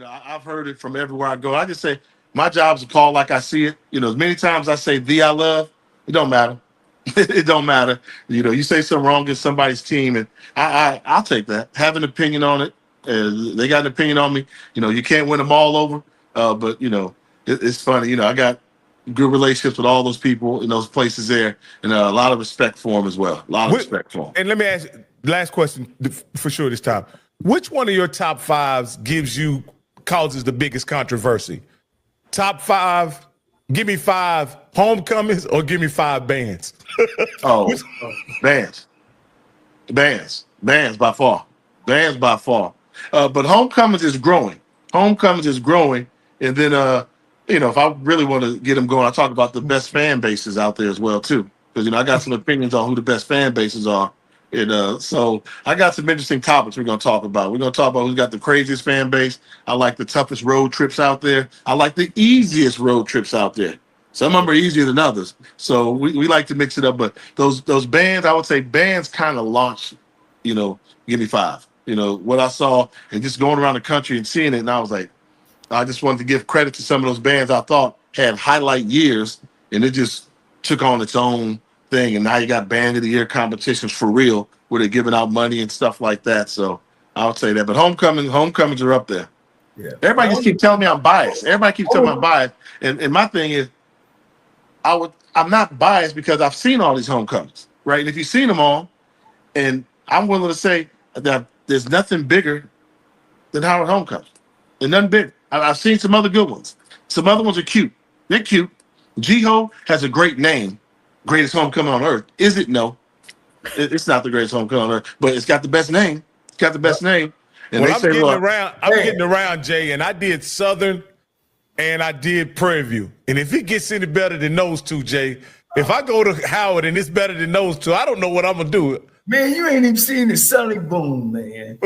I've heard it from everywhere I go. I just say my job is to call like I see it. As many times I say "thee I love," it don't matter. It don't matter. You say something wrong against somebody's team, and I'll take that. Have an opinion on it. They got an opinion on me. You can't win them all over, but it's funny. I got good relationships with all those people in those places there, and a lot of respect for them as well. A lot of respect for them. And let me ask you, last question for sure this time. Which one of your top fives causes the biggest controversy? Top five, give me 5 homecomings or give me 5 bands? Bands by far. But homecomings is growing. And then, if I really want to get them going, I talk about the best fan bases out there as well, too. Because, I got some opinions on who the best fan bases are. And so I got some interesting topics we're going to talk about. We're going to talk about who's got the craziest fan base. I like the toughest road trips out there. I like the easiest road trips out there. Some of them are easier than others. So we like to mix it up. But those bands, I would say bands kind of launched, give me 5. What I saw and just going around the country and seeing it. And I was like, I just wanted to give credit to some of those bands I thought had highlight years. And it just took on its own thing. And now you got band of the year competitions for real, where they're giving out money and stuff like that. So I would say that. But homecomings are up there. Yeah. Everybody just keep telling me I'm biased. And my thing is, I'm not biased because I've seen all these homecomings, right? And if you've seen them all, and I'm willing to say that there's nothing bigger than Howard homecoming. There's nothing bigger. I've seen some other good ones. Some other ones are cute. They're cute. G-Ho has a great name. Greatest homecoming on earth. Is it? No. It's not the greatest homecoming on earth, but it's got the best name. And I'm getting around, Jay, and I did Southern and I did Prairie View. And if it gets any better than those two, Jay, if I go to Howard and it's better than those two, I don't know what I'm going to do. Man, you ain't even seen the Sunny Boom, man.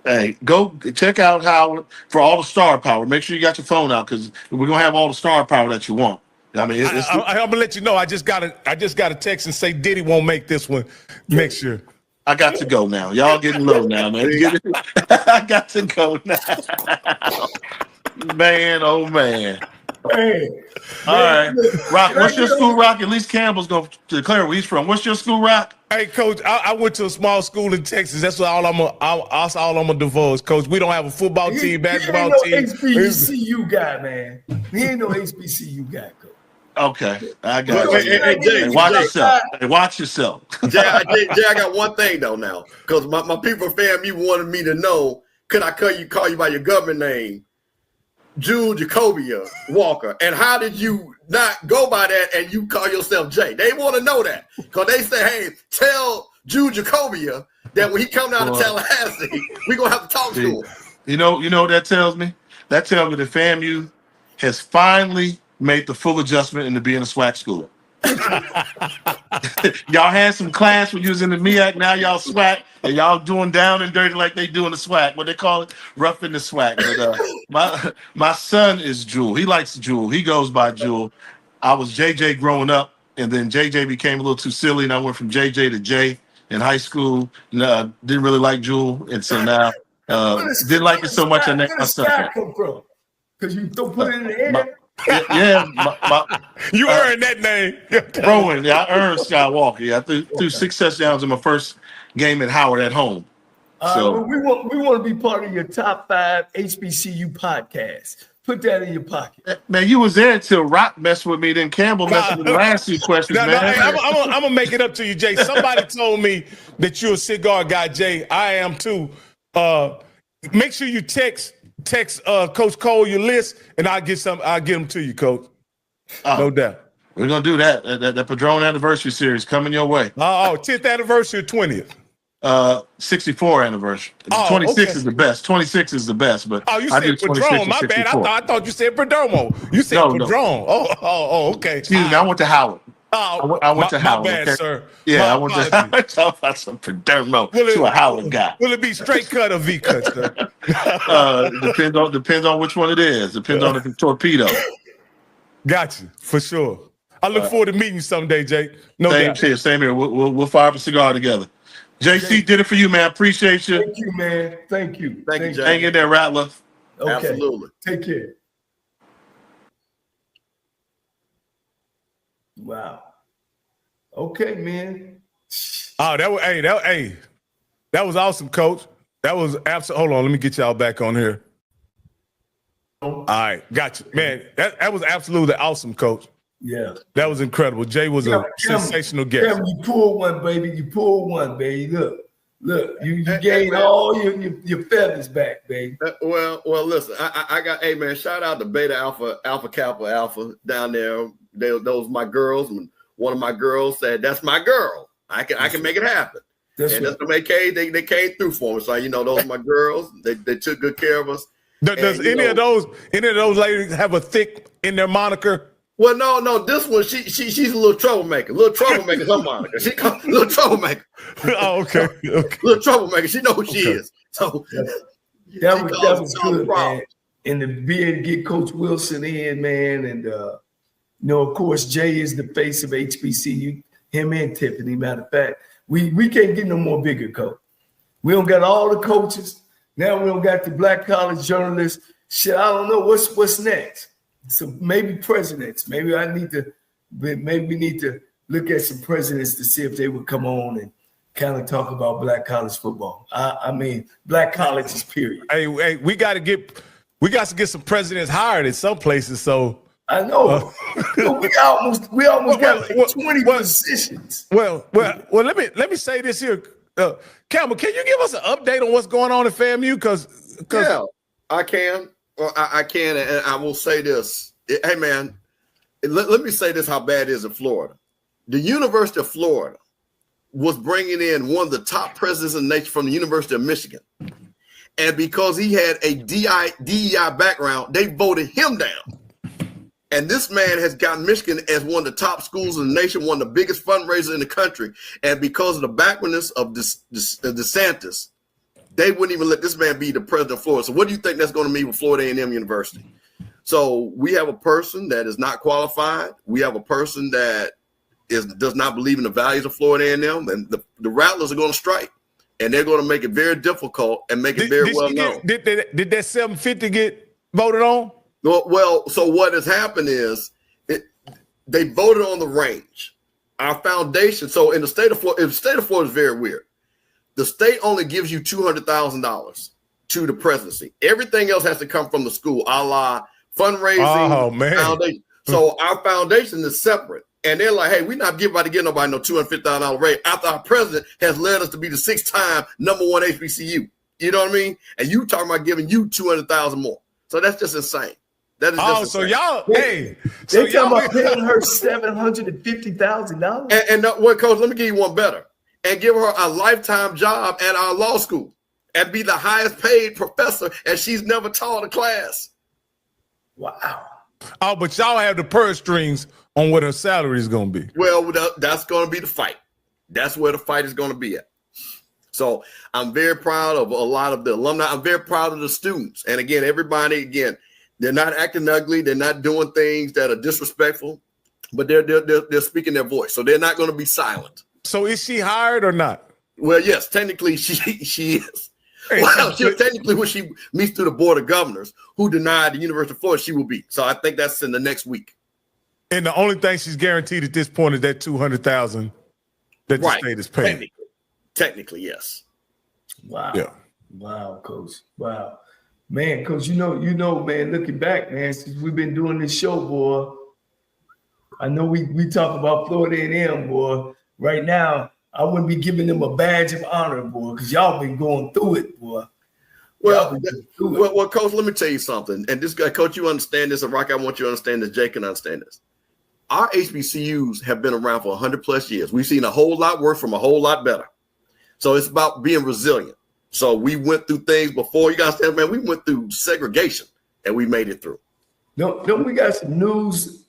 Hey, go check out Howard for all the star power. Make sure you got your phone out because we're going to have all the star power that you want. I mean, I'm gonna let you know. I just got a text and say Diddy won't make this one next year. I got to go now. Y'all getting low now, man. I got to go now. Man, oh man. Hey, all right, Rock. What's your school, Rock? At least Campbell's gonna declare where he's from. What's your school, Rock? Hey, Coach. I went to a small school in Texas. That's all I'm gonna divulge, Coach. We don't have a football team, basketball team. He ain't no HBCU guy, man. He ain't no HBCU guy, Coach. Okay, I got you. Hey, Jay, watch yourself. Jay, I got one thing though now, because my people FAMU wanted me to know, could I call you by your government name, Jude Jacobia Walker, and how did you not go by that and you call yourself Jay? They want to know that because they say, hey, tell Jude Jacobia that when he come down to Tallahassee, we're gonna have to talk to him. You know what that tells me? That tells me that FAMU has finally made the full adjustment into being a SWAC school. Y'all had some class when you was in the MEAC, now y'all SWAC, and y'all doing down and dirty like they do in the SWAC. What they call it, rough in the SWAC. But my son is Jewel. He likes Jewel. He goes by Jewel. I was JJ growing up, and then JJ became a little too silly, and I went from JJ to J in high school. Didn't really like Jewel, and so now didn't like it so much. I named myself. Because you don't put it in the air. Yeah, you earned that name. Rowan, yeah, I earned Skywalker. Yeah, I threw 6 touchdowns in my first game at Howard at home. So we want to be part of your top 5 HBCU podcast. Put that in your pocket. Man, you was there until Rock messed with me, then Campbell messed with the last 2 questions, man. I'm going to make it up to you, Jay. Somebody told me that you're a cigar guy, Jay. I am too. Make sure you text Coach Cole your list, and I'll get them to you, Coach. No doubt. We're gonna do that. That Padron anniversary series coming your way. 10th anniversary or 20th? 64 anniversary. 26 is the best. 26 is the best, but you said Padron. My bad. I thought you said Perdomo. You said Padron. Oh, okay. Excuse me. I went to Howard. I went to Howard. My bad, sir. Yeah, I went to Howard. Talk about some Perdomo to a Howard guy. Will it be straight cut or V cut, sir? Depends on which one it is. Depends on if it's torpedo. Got you, for sure. I look forward to meeting you someday, Jake. No doubt. Same here. We'll fire up a cigar together. JC did it for you, man. Appreciate you. Thank you, man. Thank you. Thank you, Jay. Hang in there, Rattler. Okay. Absolutely. Take care. Wow. Okay, man. Oh, that was awesome, Coach. That was absolute. Hold on, let me get y'all back on here. All right, got you, man. That was absolutely awesome, Coach. Yeah. That was incredible. Jay was a sensational guest. Cameron, you pulled one, baby. You pulled one, baby. Look. You gained all your feathers back, baby. Well, listen. I got. Hey, man. Shout out to Beta Alpha Kappa Alpha down there. Those my girls. And one of my girls said, "That's my girl. I can make it happen." That's they came through for me. So those are my girls. They took good care of us. Does any of those ladies have a thick in their moniker? Well, no. This one, she's a little troublemaker. Her moniker. She a little troublemaker. Oh, okay. Little troublemaker. She knows who she is. So that was good, man. And to be able to get Coach Wilson in, man, and of course, Jay is the face of HBCU. Him and Tiffany. Matter of fact, we can't get no more bigger, Coach. We don't got all the coaches. Now we don't got the black college journalists. Shit, I don't know what's next. So maybe presidents. Maybe we need to look at some presidents to see if they would come on and kind of talk about black college football. I mean, black colleges, period. Hey, we got to get some presidents hired in some places. So I know. we almost got like 20 positions. Well, let me say this here. Campbell, can you give us an update on what's going on at FAMU? Because I can. Well, I can, and I will say this. Hey, man, let me say this, how bad it is in Florida. The University of Florida was bringing in one of the top presidents in the nation from the University of Michigan. And because he had a DEI background, they voted him down. And this man has gotten Michigan as one of the top schools in the nation, one of the biggest fundraisers in the country. And because of the backwardness of DeSantis, they wouldn't even let this man be the president of Florida. So what do you think that's going to mean with Florida A&M University? So we have a person that is not qualified. We have a person that does not believe in the values of Florida A&M, and the Rattlers are going to strike. And they're going to make it very difficult and make it very well known. Did that 750 get voted on? Well, so what has happened is they voted on the range. Our foundation. So in the state of Florida, is very weird. The state only gives you $200,000 to the presidency. Everything else has to come from the school, a la fundraising. Oh, man. Foundation. So our foundation is separate. And they're like, hey, we're not about to give nobody no $250,000 raise after our president has led us to be the 6-time #1 HBCU. You know what I mean? And you talking about giving you $200,000 more. So that's just insane. That is just so insane. y'all, they talking about paying her $750,000. And what, Coach, let me give you one better. And give her a lifetime job at our law school and be the highest paid professor, and she's never taught a class. Wow. Oh, but y'all have the purse strings on what her salary is going to be. Well, that's going to be the fight. That's where the fight is going to be at. So I'm very proud of a lot of the alumni. I'm very proud of the students. And again, everybody, they're not acting ugly. They're not doing things that are disrespectful, but they're speaking their voice. So they're not going to be silent. So is she hired or not? Well, yes, technically she is. Well, technically when she meets through the board of governors who denied the University of Florida, she will be. So I think that's in the next week. And the only thing she's guaranteed at this point is that $200,000 that the state is paying. Technically, yes. Wow. Yeah. Wow, Coach. Wow. Man, Coach, you know, man, looking back, man, since we've been doing this show, boy, I know we talk about Florida A&M, boy. Right now, I wouldn't be giving them a badge of honor, boy, because y'all been going through it, boy. Well, Coach, let me tell you something. And this guy, Coach, you understand this, and Rocky, I want you to understand this. Jake can understand this. Our HBCUs have been around for 100 plus years. We've seen a whole lot worse from a whole lot better. So it's about being resilient. So we went through things before. You guys understand, man, we went through segregation and we made it through. Don't we got some news,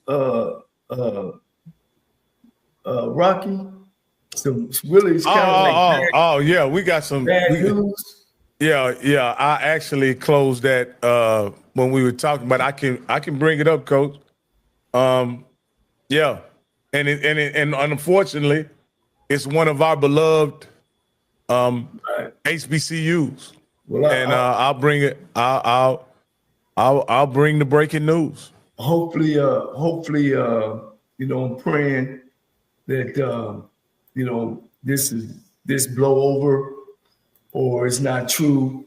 Rocky? Some really yeah, we got some bad news. Yeah. I actually closed that when we were talking, but I can bring it up, Coach. Yeah, and unfortunately, it's one of our beloved HBCUs. Well, I'll bring it. I'll bring the breaking news. Hopefully, I'm praying that this blow over, or it's not true.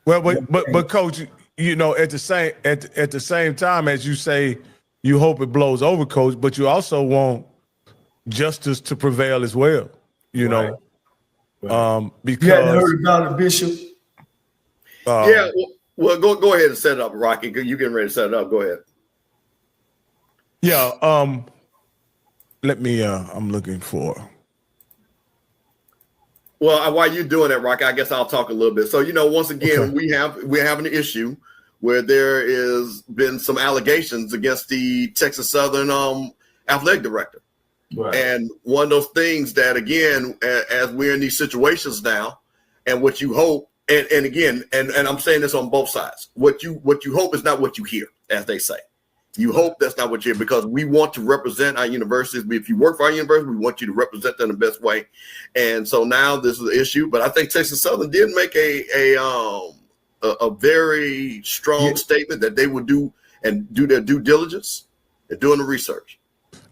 Well, but Coach, at the same time as you say, you hope it blows over, Coach, but you also want justice to prevail as well. Because you hadn't heard about it, Bishop. Yeah. Well, go ahead and set it up, Rocky. You getting ready to set it up? Go ahead. Yeah. Let me. I'm looking for. Well, while you're doing that, Rocky, I guess I'll talk a little bit. So, once again, we're having an issue where there is been some allegations against the Texas Southern athletic director. Right. And one of those things that, again, as we're in these situations now, and what you hope, and again, and I'm saying this on both sides, what you hope is not what you hear, as they say. You hope that's not what you hear, because we want to represent our universities. If you work for our university, we want you to represent them the best way. And so now this is an issue, but I think Texas Southern did make a very strong statement that they would do their due diligence and doing the research.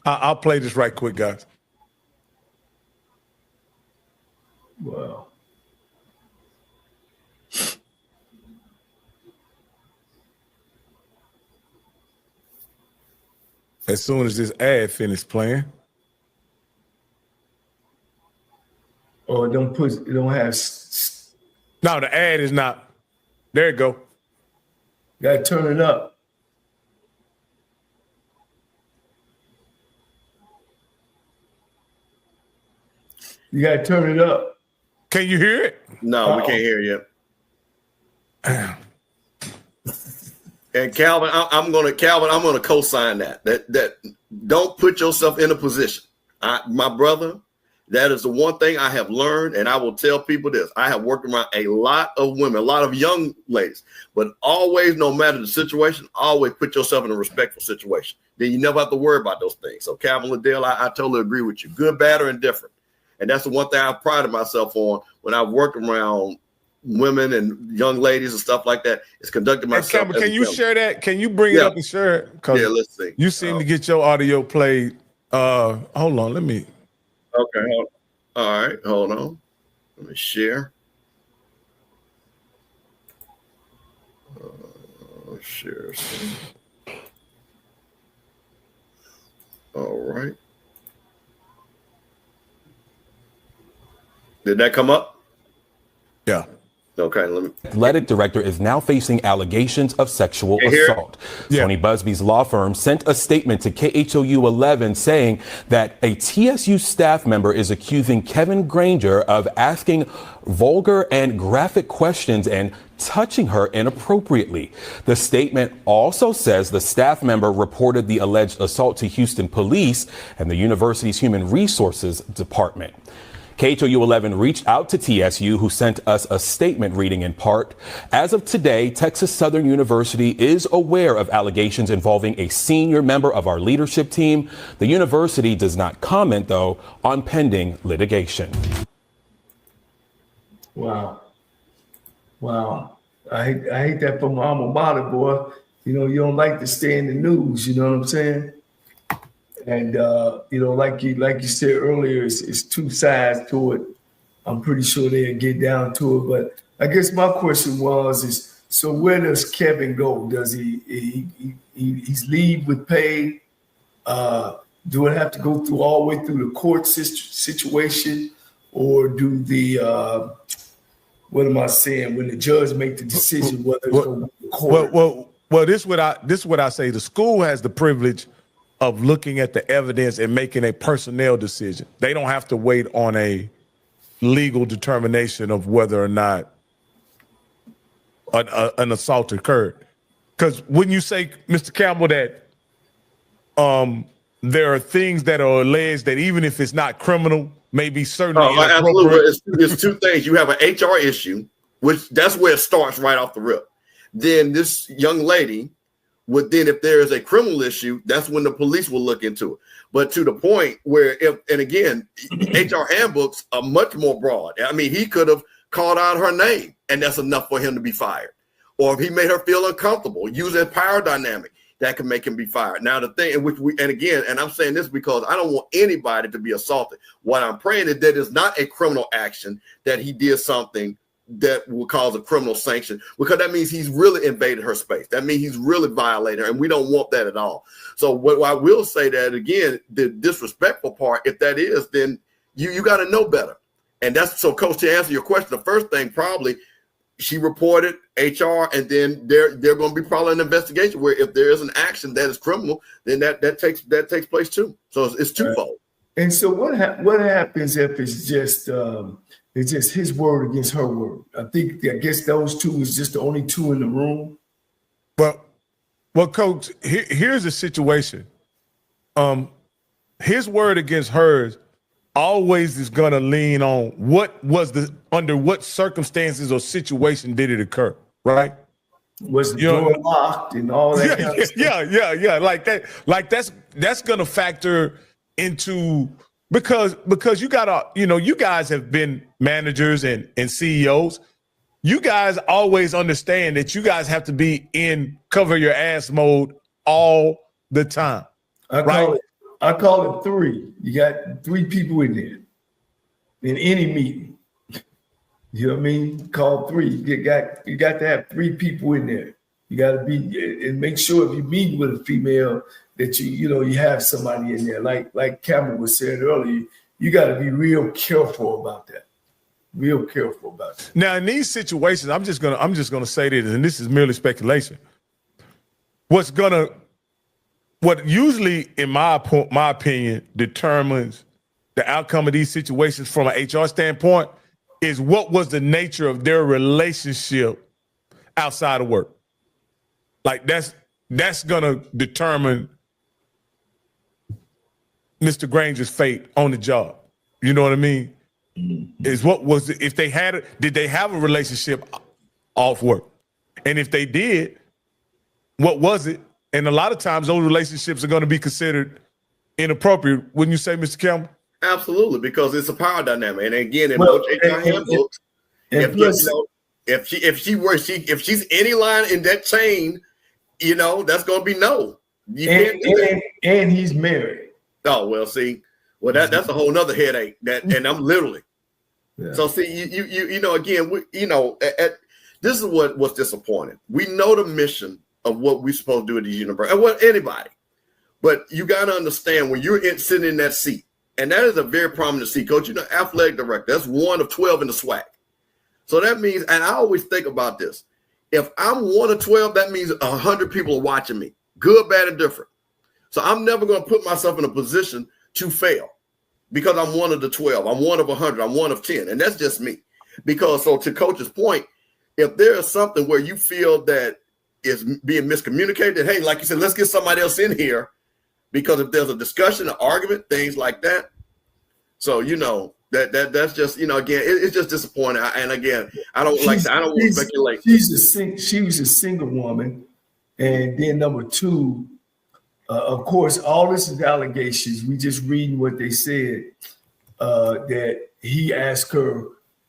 I'll play this right quick, guys. Wow. As soon as this ad finished playing. Oh, it don't have. No, the ad is not. There you go. Gotta turn it up. You gotta turn it up. Can you hear it? No, we can't hear you. And Calvin, I'm gonna co-sign that don't put yourself in a position. My brother, that is the one thing I have learned, and I will tell people this. I have worked around a lot of women, a lot of young ladies, but always, no matter the situation, always put yourself in a respectful situation. Then you never have to worry about those things. So Calvin Liddell, I totally agree with you. Good, bad, or indifferent. And that's the one thing I prided myself on when I worked around women and young ladies and stuff like that. It's conducting myself. Campbell, can you share that? Can you bring it up and share it? Yeah, let's see. You seem to get your audio played. Hold on, let me. Okay, all right, hold on. Let me share. Share. All right. Did that come up? Yeah. Okay, let me. Athletic director is now facing allegations of sexual assault. Tony Busby's law firm sent a statement to KHOU 11 saying that a TSU staff member is accusing Kevin Granger of asking vulgar and graphic questions and touching her inappropriately. The statement also says the staff member reported the alleged assault to Houston police and the university's human resources department. KHOU 11 reached out to TSU, who sent us a statement reading in part, as of today, Texas Southern University is aware of allegations involving a senior member of our leadership team. The university does not comment, though, on pending litigation. Wow. I hate that for my alma mater, boy. You don't like to stay in the news, you know what I'm saying? And like you said earlier, it's two sides to it. I'm pretty sure they'll get down to it. But I guess my question is so where does Kevin go? Does he's leave with pay? Do it have to go through all the way through the court situation, or do the what am I saying? When the judge make the decision whether it's going to court? Well, this is what I say. The school has the privilege of looking at the evidence and making a personnel decision. They don't have to wait on a legal determination of whether or not an assault occurred. Because wouldn't you say, Mr. Campbell, that there are things that are alleged that even if it's not criminal, may be certainly inappropriate? Absolutely. It's two things. You have an HR issue, which that's where it starts right off the rip. Then this young lady Well, then if there is a criminal issue, that's when the police will look into it. But to the point where, and again, HR handbooks are much more broad. I mean, he could have called out her name, and that's enough for him to be fired. Or if he made her feel uncomfortable, use that power dynamic, that can make him be fired. Now, the thing in which and I'm saying this because I don't want anybody to be assaulted. What I'm praying is that it's not a criminal action, that he did something that will cause a criminal sanction, because that means he's really invaded her space. That means he's really violated her, and we don't want that at all. So what I will say that, again, the disrespectful part, if that is, then you got to know better. And that's, so Coach, to answer your question, the first thing, probably she reported HR, and then they're going to be probably an investigation where if there is an action that is criminal, then that takes place too. So it's twofold. And so what happens if it's just his word against her word? I guess those two is just the only two in the room. Well, Coach, here's the situation. His word against hers always is going to lean on under what circumstances or situation did it occur, right? Was the door locked and all that? Kind of stuff? Yeah. Like that. Like that's going to factor into, because you gotta, you guys have been managers and CEOs. You guys always understand that you guys have to be in cover your ass mode all the time. I call it three. You got three people in there in any meeting. You know what I mean? Call three. You got to have three people in there. You got to be, and make sure if you meet with a female that you have somebody in there. Like Cameron was saying earlier, you got to be real careful about that. Real careful about that. Now, in these situations, I'm just gonna say this, and this is merely speculation. What usually, in my opinion, determines the outcome of these situations from an HR standpoint is what was the nature of their relationship outside of work. Like that's gonna determine Mr. Granger's fate on the job. You know what I mean? Is what was it, if they had it? Did they have a relationship off work? And if they did, what was it? And a lot of times those relationships are going to be considered inappropriate, wouldn't you say, Mr. Campbell? Absolutely, because it's a power dynamic. And again, in most HR handbooks, if she's any line in that chain, that's going to be no. You can't do that. And he's married. Oh, well, see. Well, that's a whole nother headache. And I'm literally. Yeah. So see, again, this is what's disappointing. We know the mission of what we're supposed to do at the university, and what anybody, but you got to understand when you're sitting in that seat, and that is a very prominent seat, Coach. Athletic director. That's one of 12 in the SWAC. So that means, and I always think about this: if I'm one of 12, that means 100 people are watching me, good, bad, and different. So I'm never going to put myself in a position to fail because I'm one of the 12. I'm one of 100. I'm one of 10. And that's just me. Because, so to Coach's point, if there is something where you feel that is being miscommunicated, hey, like you said, let's get somebody else in here, because if there's a discussion, an argument, things like that. So, that's just, again, it's just disappointing. And again, I don't want to speculate. She was a single woman. And then number two, of course, all this is allegations. We just reading what they said, that he asked her,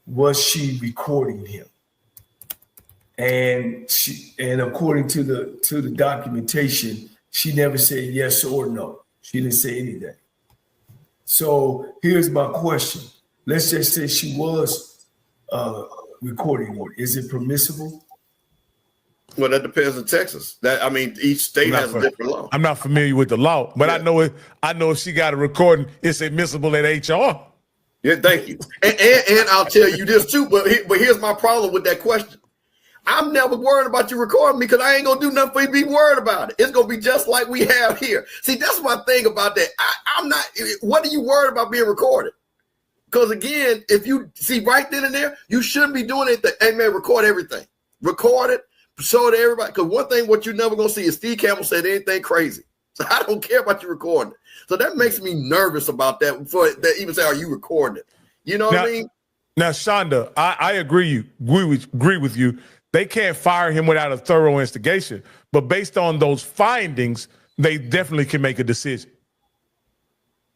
was she recording him? And according to the documentation, she never said yes or no. She didn't say anything. So here's my question. Let's just say she was recording him. Is it permissible? Well, that depends on Texas. Each state has a different law. I'm not familiar with the law, but yeah. I know if she got a recording, it's admissible at HR. Yeah, thank you. And I'll tell you this too, but here's my problem with that question. I'm never worried about you recording me because I ain't gonna do nothing for you to be worried about it. It's gonna be just like we have here. See, that's my thing about that. I'm not. What are you worried about being recorded? Because again, if you see right then and there, you shouldn't be doing anything. Hey man, record everything. Record it. Show it to everybody. Because one thing, what you're never gonna see is Steve Campbell said anything crazy. So I don't care about you recording it. So that makes me nervous about that. Before they even say, "Are you recording it?" You know what I mean? Now, Shonda, I agree with you. They can't fire him without a thorough investigation. But based on those findings, they definitely can make a decision.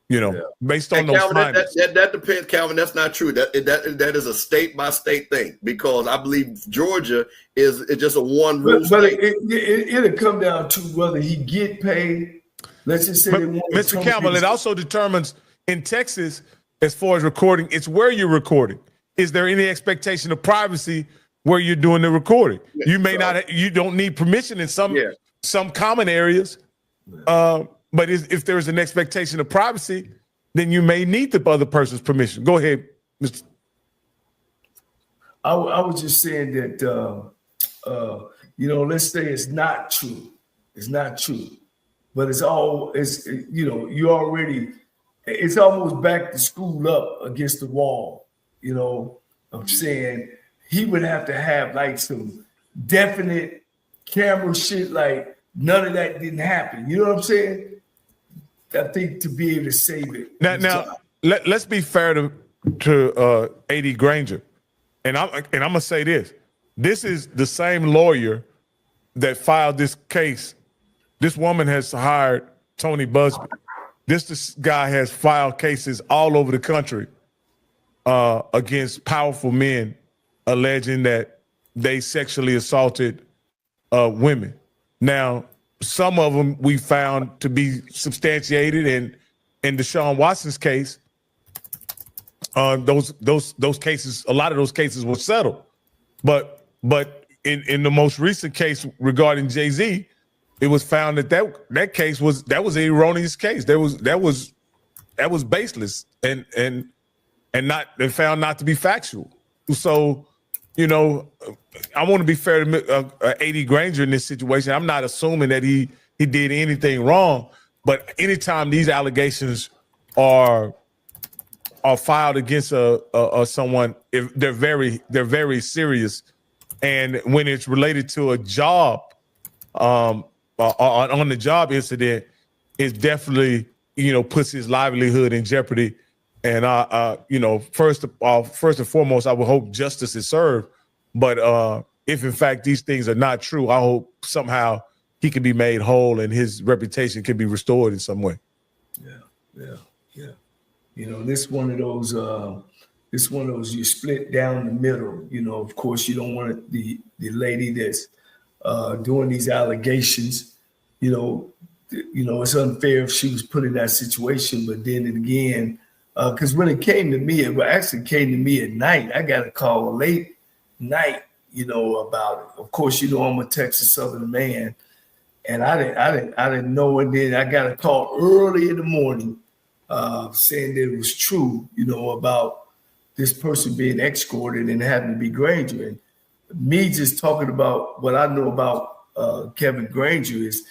Based on those Calvin, findings. That depends, Calvin. That's not true. That is a state by state thing, because I believe Georgia is just a one rule state. It'll come down to whether he get paid. Let's just say, Mr. Campbell, it also determines in Texas, as far as recording, it's where you're recording. Is there any expectation of privacy where you're doing the recording? You may not. You don't need permission in some common areas. But if there's an expectation of privacy, then you may need the other person's permission. Go ahead, Mr. I was just saying that, let's say it's not true. It's not true. But it's almost back to school up against the wall. I'm saying he would have to have like some definite camera shit, like none of that didn't happen. You know what I'm saying? I think to be able to save it. Now let's be fair to AD Granger, and I'm gonna say this: this is the same lawyer that filed this case. This woman has hired Tony Busby. This guy has filed cases all over the country against powerful men, alleging that they sexually assaulted women. Now, some of them we found to be substantiated, and in Deshaun Watson's case, those cases, a lot of those cases were settled. But in the most recent case regarding Jay-Z, it was found that case was an erroneous case. That was baseless and found not to be factual. So, I want to be fair to AD Granger in this situation. I'm not assuming that he did anything wrong, but anytime these allegations are filed against someone, if they're very serious, and when it's related to a job, on the job incident, it definitely puts his livelihood in jeopardy. And first and foremost, I would hope justice is served. But if in fact these things are not true, I hope somehow he can be made whole and his reputation can be restored in some way. Yeah. This one of those you split down the middle. Of course, you don't want the lady that's doing these allegations. It's unfair if she was put in that situation. But then again, because when it came to me, it actually came to me at night. I got a call late night, about it. Of course, I'm a Texas Southern man, and I didn't know. And then I got a call early in the morning saying that it was true, about this person being escorted and having to be Granger. And me just talking about what I know about Kevin Granger is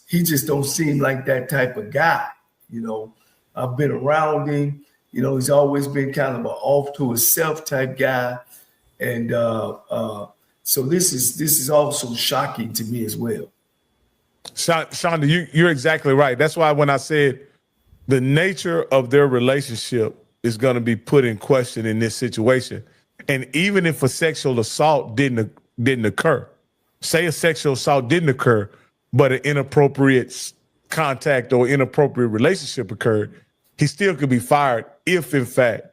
he just don't seem like that type of guy, I've been around him. He's always been kind of an off to himself type guy. And so this is also shocking to me as well. Shonda, you're exactly right. That's why when I said the nature of their relationship is going to be put in question in this situation. And even if a sexual assault didn't occur, say a sexual assault didn't occur, but an inappropriate contact or inappropriate relationship occurred, he still could be fired if in fact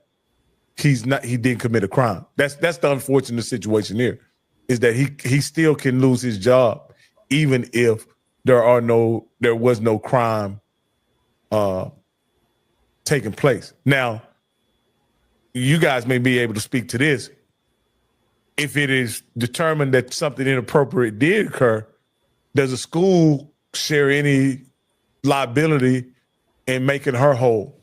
he didn't commit a crime. That's the unfortunate situation here, is that he still can lose his job even if there was no crime taking place. Now, you guys may be able to speak to this. If it is determined that something inappropriate did occur, does a school share any liability in making her whole?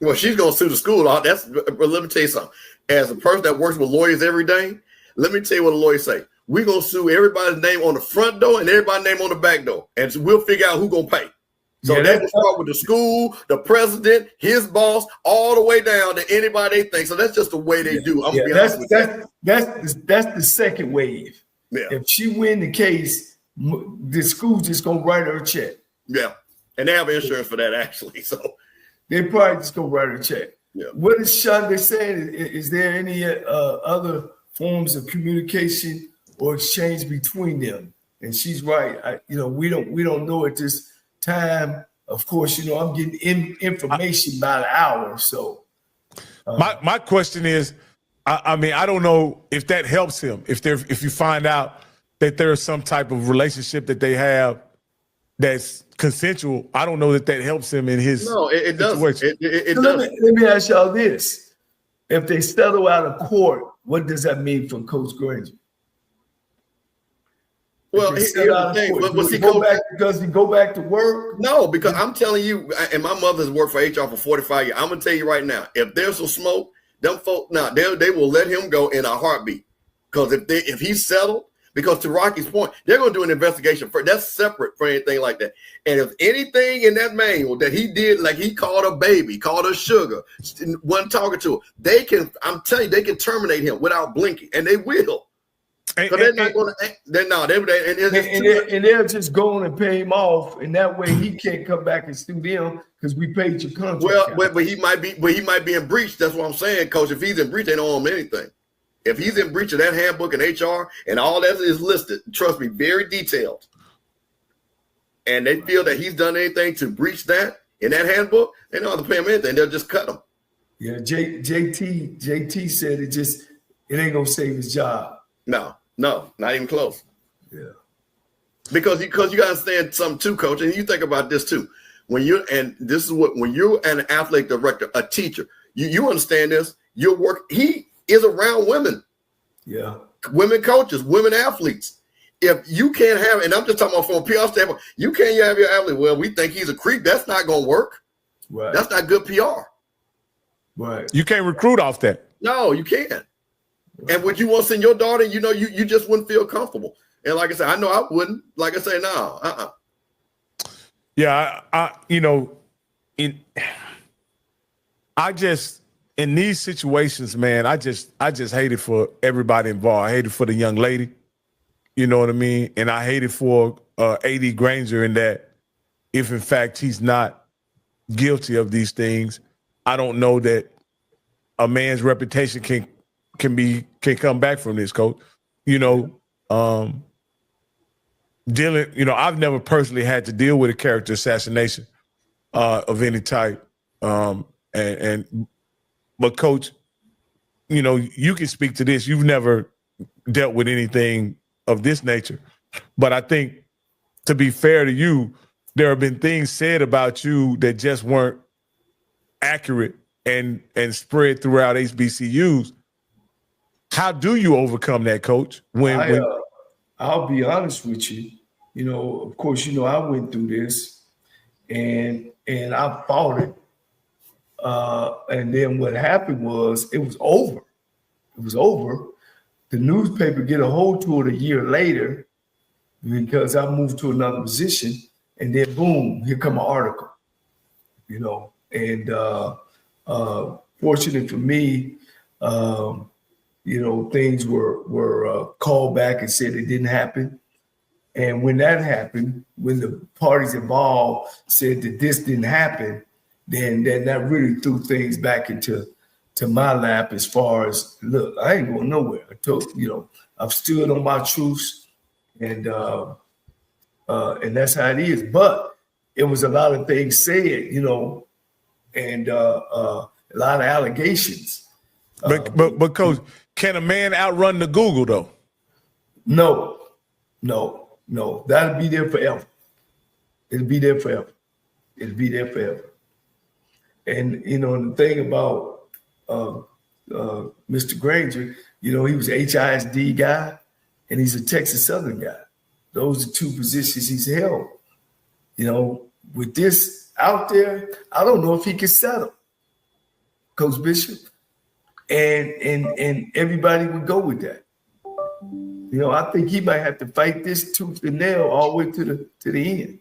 Well, she's going to sue the school. But let me tell you something. As a person that works with lawyers every day, let me tell you what a lawyer say. We're going to sue everybody's name on the front door and everybody's name on the back door. And so we'll figure out who's going to pay. So that will start with the school, the president, his boss, all the way down to anybody they think. So that's just the way they do. I'm gonna be honest with you. That's the second wave. Yeah. If she win the case, the school just gonna write her a check. Yeah, and they have insurance for that actually. So they probably just gonna write her a check. Yeah. What is Shonda saying? Is there any other forms of communication or exchange between them. And she's right. We don't know at this time. Of course, I'm getting information by the hour. So my question is, I mean, I don't know if that helps him. If you find out that there is some type of relationship that they have that's consensual, I don't know that helps him in his it doesn't. It doesn't. Let me ask y'all this: if they settle out of court, what does that mean for Coach Granger? Well, here's the thing. Does he go back to work? No, because I'm telling you, and my mother's worked for HR for 45 years. I'm gonna tell you right now, if there's some smoke, them folk they will let him go in a heartbeat. Because if he's settled, because to Rocky's point, they're gonna do an investigation that's separate for anything like that. And if anything in that manual that he did, like he called a baby, called her sugar, wasn't talking to her, I'm telling you, they can terminate him without blinking, and they will. So they're not going to. And they're just going and pay him off, and that way he can't come back and sue them because we paid your contract. Well, but he might be in breach. That's what I'm saying, Coach. If he's in breach, they don't owe him anything. If he's in breach of that handbook and HR and all that is listed, trust me, very detailed. And they feel that he's done anything to breach that in that handbook, they don't have to pay him anything. They'll just cut him. Yeah, JT said it ain't gonna save his job. No, not even close. Yeah. Because you got to understand something too, Coach, and you think about this too. When you're an athletic director, a teacher, you understand this. He is around women. Yeah. Women coaches, women athletes. If you can't have, and I'm just talking about from a PR standpoint, you can't have your athlete. Well, we think he's a creep. That's not going to work. Right. That's not good PR. Right. You can't recruit off that. No, you can't. And would you want to send your daughter? You just wouldn't feel comfortable. And like I said, I know I wouldn't. Like I say, no. Yeah, in these situations, man, I just hate it for everybody involved. I hate it for the young lady. You know what I mean? And I hate it for AD Granger in that if in fact he's not guilty of these things, I don't know that a man's reputation can come back from this, Coach. I've never personally had to deal with a character assassination of any type. But Coach, you can speak to this. You've never dealt with anything of this nature. But I think, to be fair to you, there have been things said about you that just weren't accurate and spread throughout HBCUs. How do you overcome that, Coach? I'll be honest with you. Of course, I went through this and I fought it. And then what happened was it was over. It was over. The newspaper get a hold to it a year later because I moved to another position, and then boom, here come an article. And fortunate for me, things were called back and said it didn't happen. And when that happened, when the parties involved said that this didn't happen, then that really threw things back into my lap as far as, look, I ain't going nowhere. I told, I've stood on my truths, and that's how it is. But it was a lot of things said, and a lot of allegations. But Coach, can a man outrun the Google though? No. That'll be there forever. It'll be there forever. And the thing about Mr. Granger, he was an HISD guy and he's a Texas Southern guy. Those are two positions he's held. With this out there, I don't know if he can settle, Coach Bishop. And everybody would go with that. I think he might have to fight this tooth and nail all the way to the end.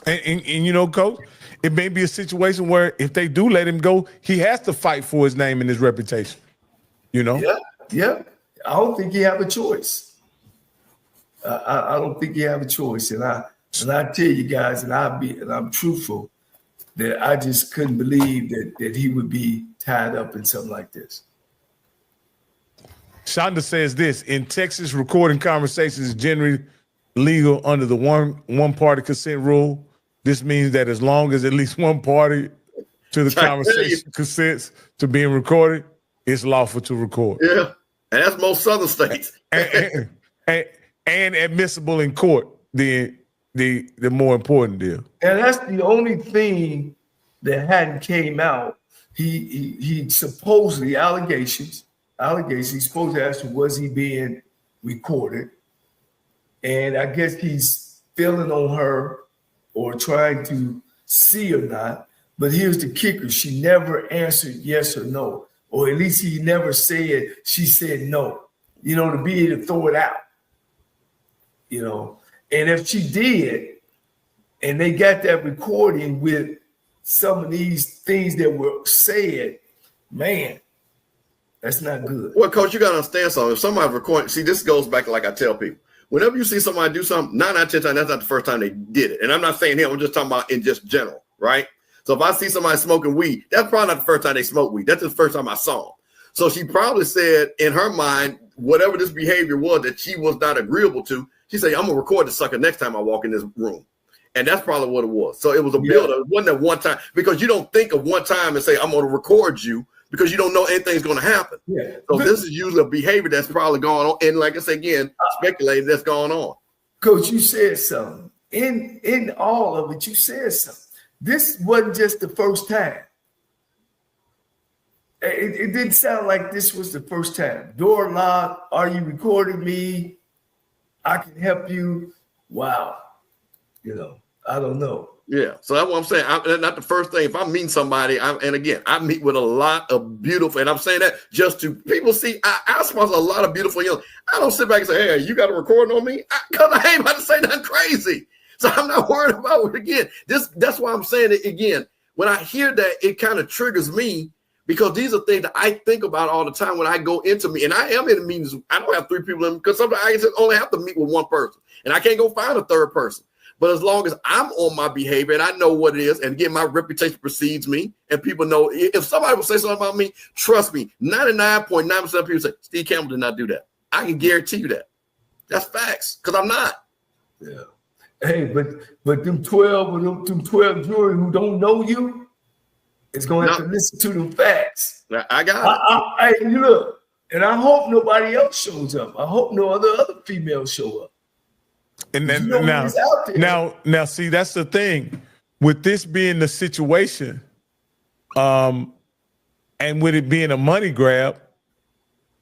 And Coach, it may be a situation where if they do let him go, he has to fight for his name and his reputation. Yeah. I don't think he have a choice. I don't think he have a choice. And I tell you guys, and I'm truthful, that I just couldn't believe that he would be tied up in something like this. Shonda says this: in Texas, recording conversations is generally legal under the one-party consent rule. This means that as long as at least one party to the conversation consents to being recorded, it's lawful to record. Yeah, and that's most southern states. and admissible in court. The more important deal. And that's the only thing that hadn't came out. He supposedly allegations. He's supposed to ask, was he being recorded? And I guess he's feeling on her or trying to see or not. But here's the kicker. She never answered yes or no. Or at least he never said, she said no, to be able to throw it out, And if she did, and they got that recording with some of these things that were said, man, that's not good. Well, Coach, you got to understand something. If somebody's recording, see, this goes back to like I tell people. Whenever you see somebody do something, 9 out of 10 times, that's not the first time they did it. And I'm not saying him. I'm just talking about in just general, right? So if I see somebody smoking weed, that's probably not the first time they smoked weed. That's the first time I saw them. So she probably said in her mind, whatever this behavior was that she was not agreeable to, she said, I'm going to record the sucker next time I walk in this room. And that's probably what it was. So it was a build-up. It wasn't at one time, because you don't think of one time and say, I'm going to record you, because you don't know anything's going to happen. Yeah. So this is usually a behavior that's probably going on. And like I said, again, speculating that's going on. Coach, you said something. In all of it, you said something. This wasn't just the first time. It didn't sound like this was the first time. Door locked. Are you recording me? I can help you. Wow. I don't know. Yeah. So that's what I'm saying. That's not the first thing. If I meet somebody, and again, I meet with a lot of beautiful, and I'm saying that just to people see, I sponsor a lot of beautiful young. I don't sit back and say, hey, you got a recording on me? Because I ain't about to say nothing crazy. So I'm not worried about it again. That's why I'm saying it again. When I hear that, it kind of triggers me, because these are things that I think about all the time when I go into me. And I am in meetings. I don't have 3 people in, because sometimes I just only have to meet with one person, and I can't go find a third person. But as long as I'm on my behavior and I know what it is, and again, my reputation precedes me, and people know, if somebody will say something about me, trust me, 99.9% of people say, Steve Campbell did not do that. I can guarantee you that. That's facts, because I'm not. Yeah. Hey, but them 12 jury who don't know you is going to have to listen to them facts. I got it. Hey, look, and I hope nobody else shows up. I hope no other females show up. And then now, see, that's the thing with this being the situation, and with it being a money grab,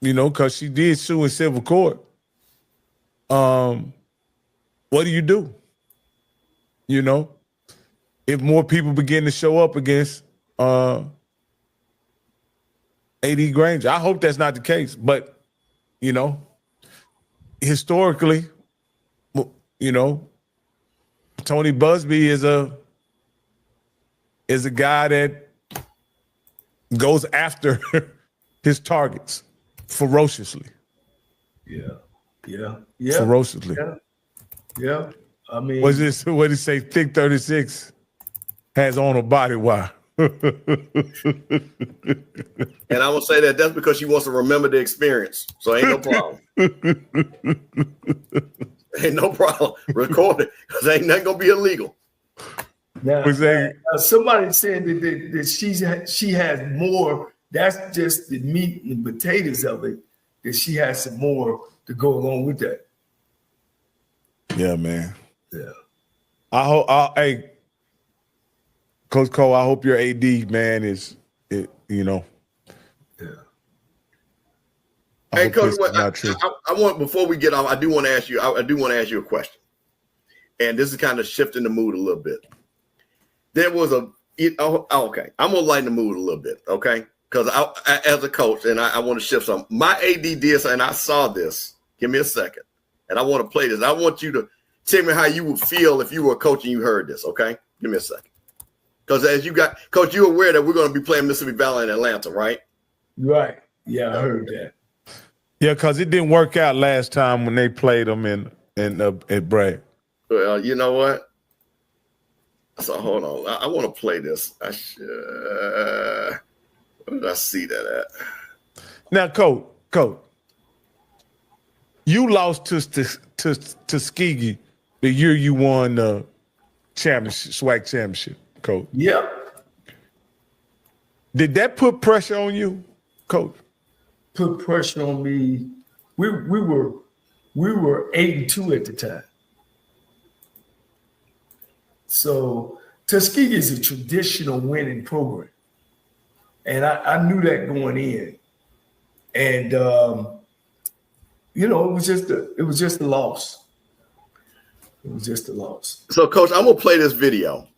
because she did sue in civil court. What do you do? If more people begin to show up against AD Granger, I hope that's not the case. But historically, Tony Busby is a guy that goes after his targets ferociously. Yeah. Ferociously. Yeah. I mean, what did he say? Thick 36 has on a body wire. And I will say that's because she wants to remember the experience. So ain't no problem. Ain't no problem. Record it, because ain't nothing gonna be illegal. Now, somebody said that she has more. That's just the meat and potatoes of it. That she has some more to go along with that. Yeah, man. Yeah. Hey, Coach Cole, I hope your AD man is. Yeah. Hey, Coach, I want, before we get off, I do want to ask you a question, and this is kind of shifting the mood a little bit. There was okay, I'm gonna lighten the mood a little bit, okay? Because I as a coach, and I want to shift something. My AD did something, and I saw this. Give me a second, and I want to play this. I want you to tell me how you would feel if you were a coach and you heard this, okay? Give me a second. Because Coach, you're aware that we're going to be playing Mississippi Valley in Atlanta, right? Right. Yeah, I heard that. Yeah, because it didn't work out last time when they played them at Bragg. Well, you know what? So hold on. I want to play this. Where did I see that at? Now, Coach, You lost to Tuskegee the year you won the championship, SWAC championship, Coach. Yep. Did that put pressure on you, Coach? Put pressure on me. We were 8-2 at the time. So Tuskegee is a traditional winning program. And I knew that going in. And you know, it was just a loss. It was just a loss. So, Coach, I'm gonna play this video,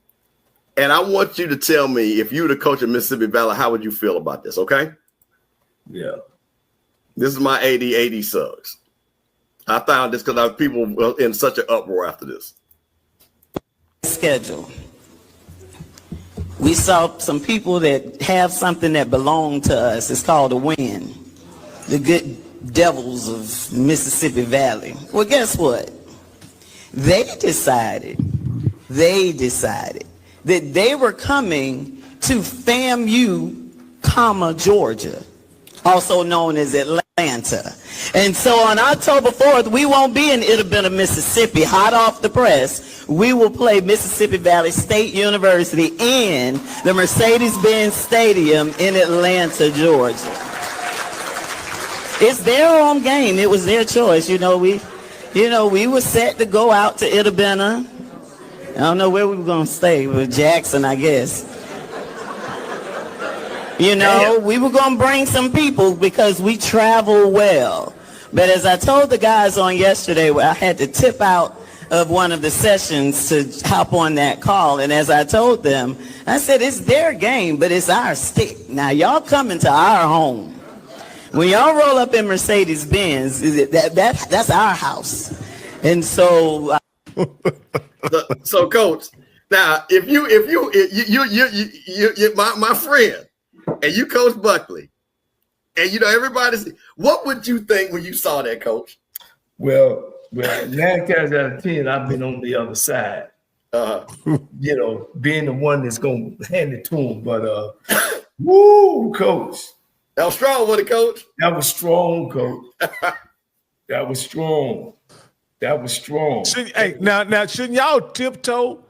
and I want you to tell me if you were the coach of Mississippi Valley, how would you feel about this? Okay? Yeah. This is my AD Suggs. I found this because people were in such an uproar after this. Schedule. We saw some people that have something that belonged to us. It's called a win. The good devils of Mississippi Valley. Well, guess what? They decided that they were coming to FAMU, Georgia, also known as Atlanta. And so on October 4th, we won't be in It'll Been a Mississippi, hot off the press. We will play Mississippi Valley State University in the Mercedes-Benz Stadium in Atlanta, Georgia. It's their home game. It was their choice. We were set to go out to It'll Been a, I don't know where we were going to stay, with Jackson, I guess. We were going to bring some people because we travel well. But as I told the guys on yesterday, I had to tip out of one of the sessions to hop on that call. And as I told them, I said, it's their game, but it's our stick. Now, y'all coming to our home. When y'all roll up in Mercedes-Benz, that's our house. And so... So, Coach, now, if you my friend, and you Coach Buckley, and everybody's, what would you think when you saw that, Coach? Well, 9 times out of 10, I've been on the other side. Being the one that's gonna hand it to him. But woo, Coach. That was strong, wasn't it, Coach? That was strong, Coach. That was strong. That was strong. Now, shouldn't y'all tiptoe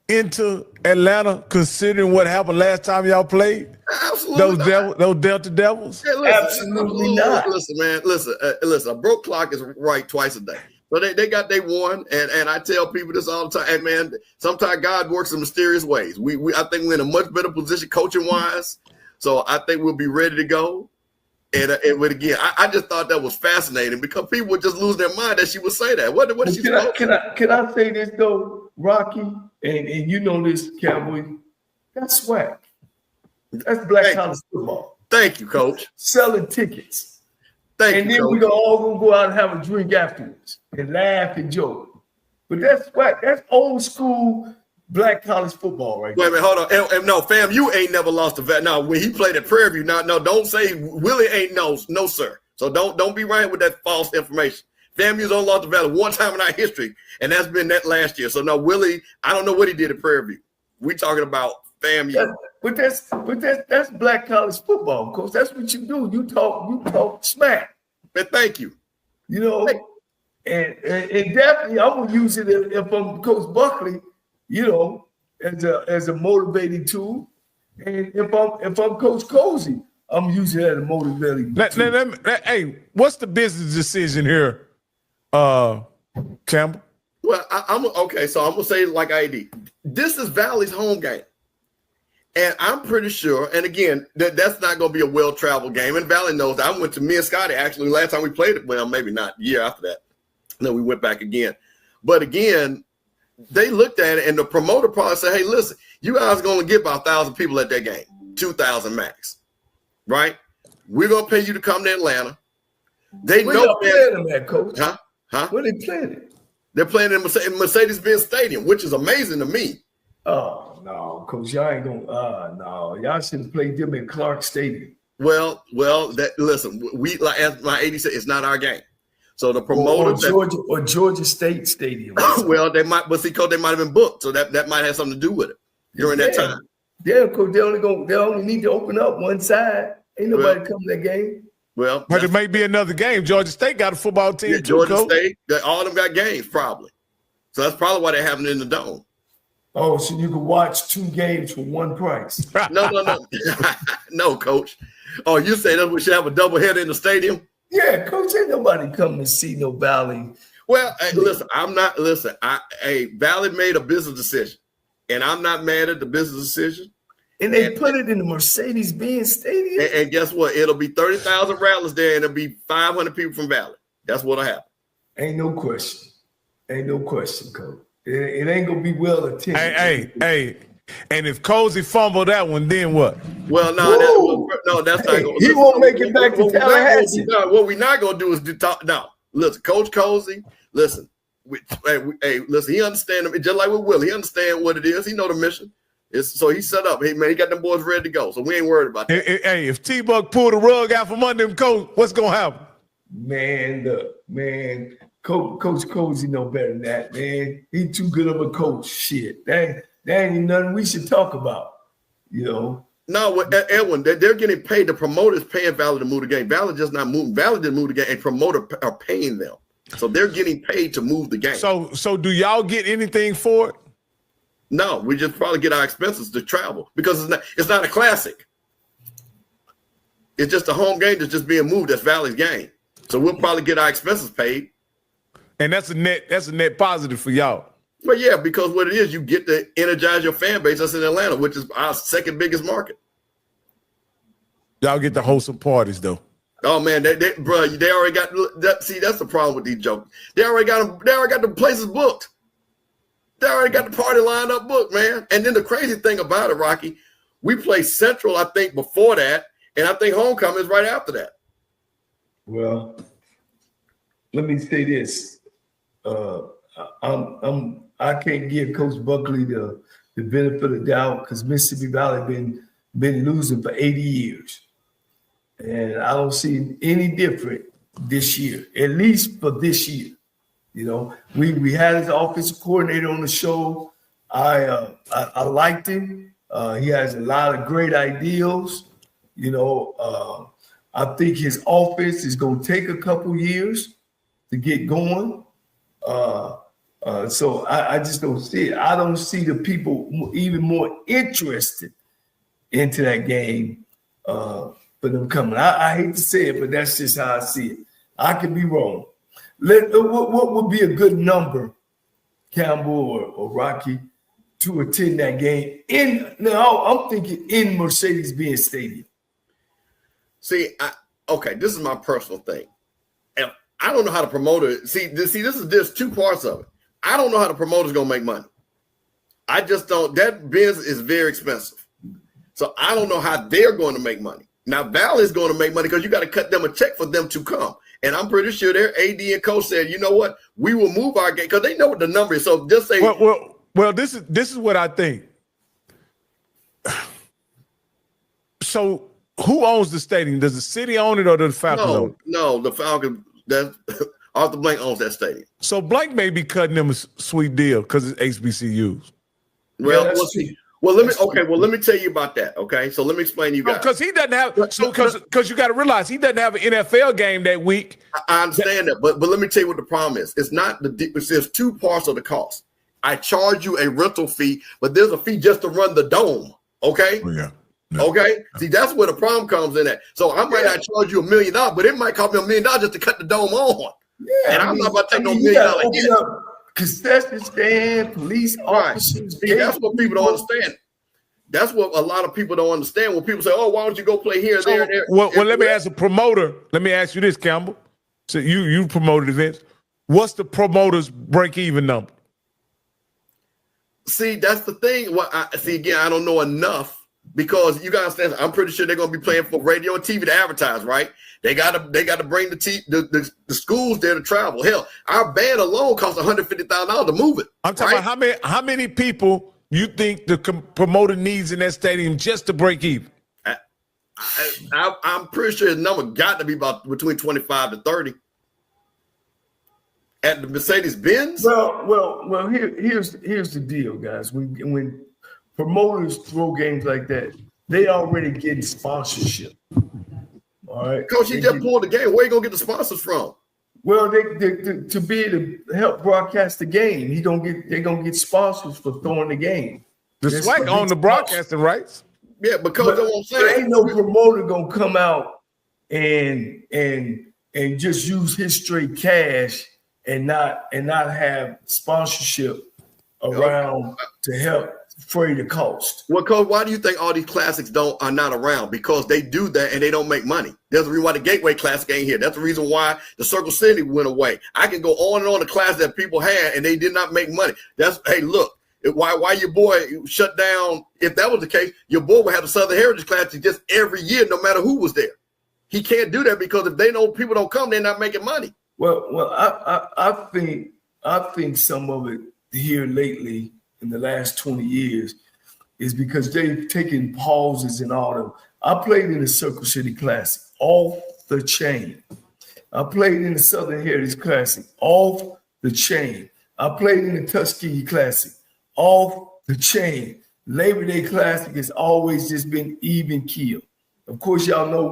into Atlanta considering what happened last time y'all played? Absolutely. Those Delta Devils? Hey, absolutely not. Listen, man. Listen. A broke clock is right twice a day. So they got they won, and I tell people this all the time. Hey, man, sometimes God works in mysterious ways. I think we're in a much better position coaching wise. So I think we'll be ready to go. And again, I just thought that was fascinating because people would just lose their mind that she would say that. What did she say? Can I say this though, Rocky? And you know this, Cowboy. That's SWAC. That's black college football. Thank you, Coach. Selling tickets. Thank you, Coach. We're all gonna go out and have a drink afterwards and laugh and joke. But that's SWAC. That's old school black college football, right? Wait a minute, hold on. And no, fam, you ain't never lost a vet. Now, when he played at Prairie View, no, don't say Willie ain't no, sir. So don't be right with that false information. FAMU's only lost a Valley one time in our history, and that's been that last year. So no, Willie, I don't know what he did at Prairie View. We talking about FAMU. But that's black college football, Coach. That's what you do. You talk smack. And thank you. And definitely I'm gonna use it if I'm Coach Buckley. As a motivating tool, and if I'm Coach Cozy, I'm using it as a motivating tool. Hey, what's the business decision here, Campbell? Well, I'm okay. So I'm gonna say like ID. This is Valley's home game, and I'm pretty sure. And again, that's not gonna be a well-traveled game. And Valley knows that. I went to me and Scotty actually last time we played it. Well, maybe not. Year after that, no, we went back again. But again, they looked at it, and the promoter probably said, hey, listen, you guys are going to get about 1,000 people at that game, 2,000 max, right? We're going to pay you to come to Atlanta. They know playing them at, Coach. Huh? Where they playing it? They're playing in Mercedes-Benz Stadium, which is amazing to me. Oh, no, Coach, y'all ain't going to, no. Y'all should have played them in Clark Stadium. Well, listen, as my AD said, it's not our game. So the promoter or Georgia State Stadium. Well, they might, but see, Coach, they might have been booked, so that might have something to do with it during that time. Yeah, Coach, they only need to open up one side. Ain't nobody coming to that game. Well, but it may be another game. Georgia State got a football team too. Georgia Coach. State, all of them got games probably. So that's probably why they're having it in the dome. Oh, so you can watch 2 games for one price. No. No, Coach. Oh, you say that we should have a doubleheader in the stadium? Yeah, Coach, ain't nobody coming to see no Valley. Well, hey, listen, Valley made a business decision, and I'm not mad at the business decision. And they put it in the Mercedes-Benz Stadium. And guess what? It'll be 30,000 Rattlers there, and it'll be 500 people from Valley. That's what'll happen. Ain't no question. Ain't no question, Coach. It ain't gonna be well attended. Hey. And if Cozy fumbled that one, then what? Well, that's not going. He won't make it back to Tallahassee. What we're not gonna do is talk. No, listen, Coach Cozy. Listen, listen. He understands it just like with Will. He understands what it is. He know the mission. So he set up. He got them boys ready to go. So we ain't worried about that. Hey, if T-Buck pulled the rug out from under him, Coach, what's gonna happen? Man, Coach Cozy know better than that, man. He too good of a coach. Shit, that ain't nothing we should talk about, you know. No, Edwin, they're getting paid. The promoters paying Valley to move the game. Valley just not moving. Valley didn't move the game, and promoter are paying them. So they're getting paid to move the game. So do y'all get anything for it? No, we just probably get our expenses to travel because it's not a classic. It's just a home game that's just being moved. That's Valley's game. So we'll probably get our expenses paid. And that's a net positive for y'all. Well, yeah, because what it is, you get to energize your fan base. That's in Atlanta, which is our second biggest market. Y'all get to host some parties though. Oh man, they already got that. See, that's the problem with these jokes. They already got them. They already got the places booked. They already got the party lined up booked, man. And then the crazy thing about it, Rocky, we play Central, I think, before that, and I think Homecoming is right after that. Well, let me say this. I can't give Coach Buckley the benefit of the doubt because Mississippi Valley been losing for 80 years. And I don't see any different this year, at least for this year. You know, we had his offensive coordinator on the show. I liked him. He has a lot of great ideals. You know, I think his offense is going to take a couple years to get going. So I just don't see it. I don't see the people even more interested into that game for them coming. I hate to say it, but that's just how I see it. I could be wrong. What would be a good number, Campbell or Rocky, to attend that game? I'm thinking in Mercedes-Benz Stadium. See, this is my personal thing. And I don't know how to promote it. There's 2 parts of it. I don't know how the promoter's gonna make money. I just don't. That biz is very expensive. So I don't know how they're going to make money. Now Valley's going to make money because you got to cut them a check for them to come. And I'm pretty sure their AD and coach said, you know what, we will move our game because they know what the number is. So just say, well, this is what I think. So who owns the stadium? Does the city own it or does the Falcons own it? No, the Falcons. Arthur Blank owns that stadium. So Blank may be cutting them a sweet deal because it's HBCUs. Well, let me tell you about that. Okay, so let me explain to you guys. Because he doesn't have because you got to realize he doesn't have an NFL game that week. I understand that, but let me tell you what the problem is. It's not there's 2 parts of the cost. I charge you a rental fee, but there's a fee just to run the dome. Okay. Oh, yeah. No. Okay. See, that's where the problem comes in at. So I might not charge you $1 million, but it might cost me $1 million just to cut the dome on. Yeah, and I'm not about to take no $1 million hit. Concession stand, police officers. See, that's what people don't understand. That's what a lot of people don't understand. When people say, "Oh, why don't you go play here, there, and there?" Well, let me ask a promoter. Let me ask you this, Campbell. So you promoted events. What's the promoter's break-even number? See, that's the thing. I don't know enough. Because you gotta understand, I'm pretty sure they're gonna be playing for radio and TV to advertise, right? They gotta bring the schools there to travel. Hell, our band alone costs $150,000 to move it. I'm talking about how many people you think the promoter needs in that stadium just to break even? I'm pretty sure the number got to be about between 25 to 30. At the Mercedes-Benz? Well. Here's the deal, guys. When promoters throw games like that, they already getting sponsorship. All All right, Coach, he just pulled the game. Where you gonna get the sponsors from? Well, they to be able to help broadcast the game, they're gonna get sponsors for throwing the game. The SWAC own the broadcasting rights. Yeah, because that's what I'm saying. There ain't no promoter gonna come out and just use his straight cash and not have sponsorship around to help fray the cost. Well, Coach, why do you think all these classics are not around? Because they do that and they don't make money. There's the reason why the Gateway Classic ain't here. That's the reason why the Circle City went away. I can go on and on the class that people had and they did not make money. Hey, look, why your boy shut down? If that was the case, your boy would have the Southern Heritage Classic just every year, no matter who was there. He can't do that because if they know people don't come, they're not making money. Well, I think some of it here lately in the last 20 years is because they've taken pauses in all of them. I played in the Circle City Classic, off the chain. I played in the Southern Heritage Classic, off the chain. I played in the Tuskegee Classic, off the chain. Labor Day Classic has always just been even keel. Of course, y'all know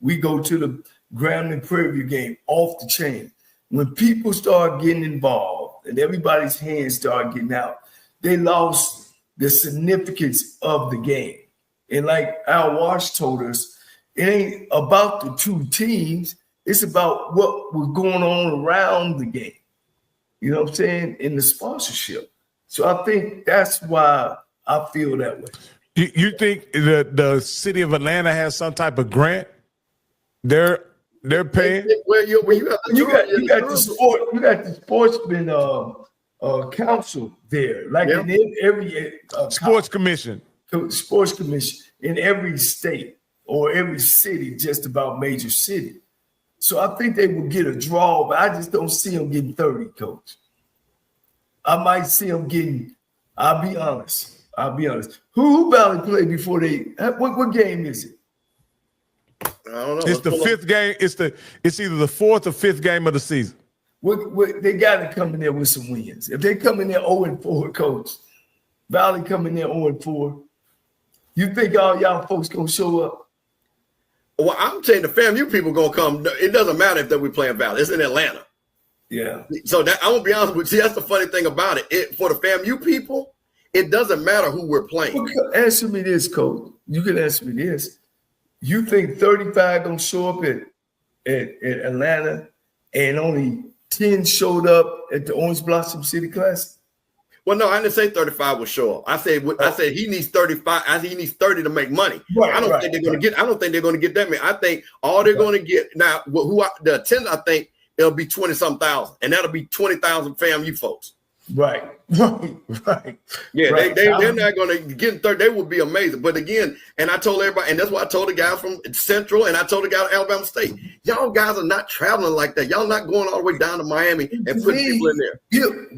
we go to the Grambling Prairie View game, off the chain. When people start getting involved and everybody's hands start getting out, they lost the significance of the game. And like Al Walsh told us, it ain't about the two teams. It's about what was going on around the game. You know what I'm saying? In the sponsorship. So I think that's why I feel that way. You think the city of Atlanta has some type of grant? They're paying. Well, you got the sportsman council there, like in every sports commission in every state or every city, just about major city. So I think they will get a draw, but I just don't see them getting 30, Coach. I might see them getting. I'll be honest. Who Valley played before they? What game is it? I don't know. It's the fifth game. It's either the fourth or fifth game of the season. They got to come in there with some wins. If they come in there 0-4, Coach, Valley come in there 0-4, you think all y'all folks gonna show up? Well, I'm saying the FAMU people gonna come. It doesn't matter if we playing Valley. It's in Atlanta. Yeah. So I'm gonna be honest with you. That's the funny thing about it. For the FAMU people, it doesn't matter who we're playing. Well, answer me this, Coach. You can answer me this. You think 35 gonna show up at Atlanta and only 10 showed up at the Orange Blossom City Classic? Well, no, I didn't say 35 would show up. I said he needs 35. I think he needs 30 to make money. Right, I don't think they're going to get. I don't think they're going to get that many. I think all they're going to get now. The attendance? I think it'll be 20-some thousand, and that'll be 20,000 FAMU folks. Right. Yeah, right. They're not going to get 30. They would be amazing. But again, and I told everybody, and that's why I told the guys from Central, and I told the guys at Alabama State, y'all guys are not traveling like that. Y'all not going all the way down to Miami and putting people in there.